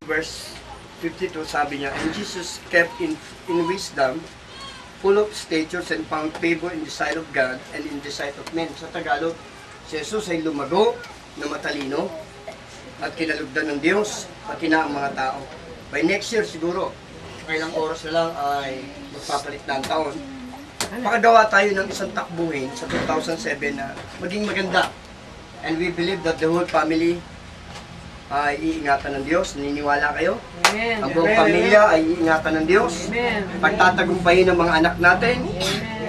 verse 52, sabi niya, and Jesus kept in wisdom, full of statures and found favor in the sight of God and in the sight of men. Sa Tagalog, si Jesus ay lumago na matalino at kinalugdan ng Diyos, pati na ang mga tao. By next year siguro, kailang oras na lang ay magpapalit na ang taon. Makagawa tayo ng isang takbuhin sa 2007 na maging maganda. And we believe that the whole family ay iingatan ng Diyos. Naniniwala kayo? Amen. Ang buong pamilya ay iingatan ng Diyos. Amen. Pagtatagumpayin ng mga anak natin.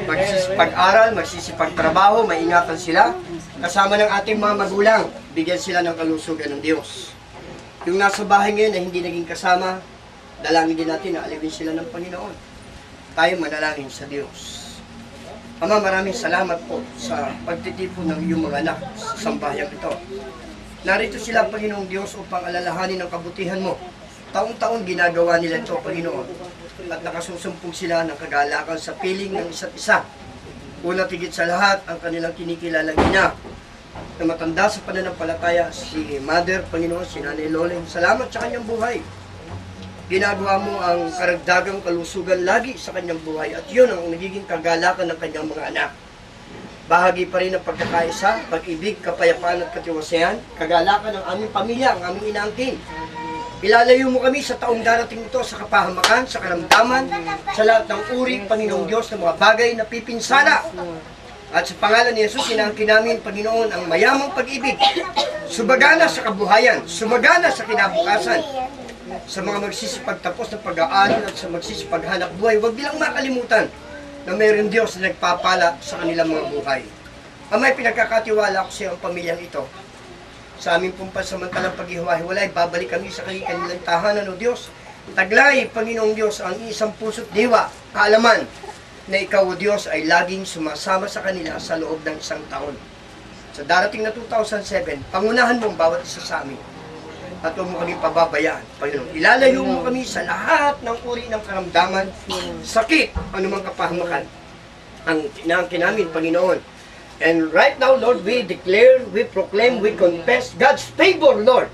Magsisipag-aral, magsisipag-trabaho, maingatan sila. Kasama ng ating mga magulang, bigyan sila ng kalusugan ng Diyos. Yung nasa bahay ngayon na hindi naging kasama, dalangin din natin na alawin sila ng Panginoon. Tayo manalangin sa Diyos. Ama, maraming salamat po sa pagtitipon ng iyong mga anak sa sambayang ito. Narito sila, Panginoong Diyos, upang alalahanin ang kabutihan mo. Taong-taon ginagawa nila ito, Panginoon. At nakasusumpong sila ng kagalakan sa piling ng isa't isa. Una tigit sa lahat, ang kanilang kinikilalang ina na matanda sa pananampalataya, si Mother, Panginoon, si Nanay Loleng. Salamat sa kanyang buhay. Ginagawa mo ang karagdagang kalusugan lagi sa kanyang buhay at yun ang nagiging kagalakan ng kanyang mga anak. Bahagi pa rin ng pagkakaisa, pag-ibig, kapayapaan at katiwasayan, kagalakan ng aming pamilya, ang aming inaangkin. Ilalayo mo kami sa taong darating ito sa kapahamakan, sa karamdaman, sa lahat ng uri, Panginoong Diyos, ng mga bagay na pipinsala. At sa pangalan ni Jesus, inaangkin namin, Panginoon, ang mayamang pag-ibig, sumagana sa kabuhayan, sumagana sa kinabukasan, sa mga magsisipagtapos ng pag-aaral at sa magsisipaghanap buhay. Huwag bilang makalimutan na mayroon Diyos na nagpapala sa kanilang mga buhay. Amay, pinagkakatiwala ko sa ang pamilyang ito. Sa aming pong pansamantalang paghihiwa-hiwalay, babalik kami sa kanilang tahanan, O Diyos. Taglay, Panginoong Diyos, ang isang puso't diwa, kaalaman na Ikaw, O Diyos, ay laging sumasama sa kanila sa loob ng isang taon. Sa darating na 2007, pangunahan mo ang bawat isa sa amin. At huwag mo kami pababayaan, Panginoon. Ilalayo mo kami sa lahat ng uri ng karamdaman, sakit, anumang kapahamakan. Ang inaangkin namin, Panginoon. And right now, Lord, we declare, we proclaim, we confess God's favor, Lord.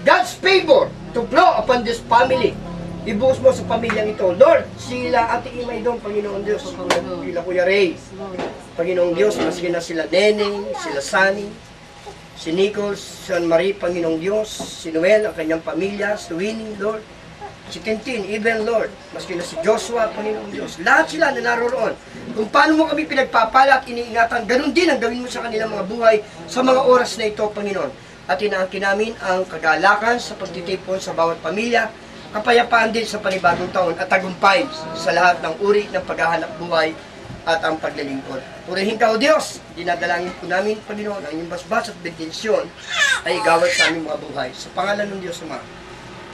God's favor to flow upon this family. Ibuhos mo sa pamilyang ito. Lord, sila Ate Imay doon, Panginoon Diyos. Sila Kuya Ray. Panginoong Diyos, maski na sila Neneng, sila Sunny, si Nichols, San Marie, Panginoong Diyos, si Noel, ang kanyang pamilya, si Winnie, Lord, si Tintin, even Lord, maski na si Joshua, Panginoong Diyos, lahat sila na naroon. Kung paano mo kami pinagpapala at iniingatan, ganun din ang gawin mo sa kanilang mga buhay sa mga oras na ito, Panginoon. At inaangkin namin ang kagalakan sa pagtitipon sa bawat pamilya, kapayapaan din sa panibagong taon at tagumpay sa lahat ng uri ng paghahanap buhay at ang paglilingkod. Purihin ka, O Diyos, dinadalangin po namin, Panginoon, ang iyong basbas at bendisyon ay igawad sa aming mga buhay. Sa pangalan ng Diyos Ama,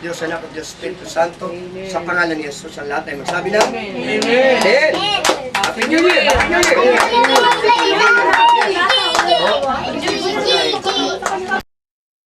Diyos Anak at Diyos Espiritu Santo, sa pangalan ni Jesus, ang lahat ay magsabi ng Amen. Amen. Happy New Year! Happy New Year!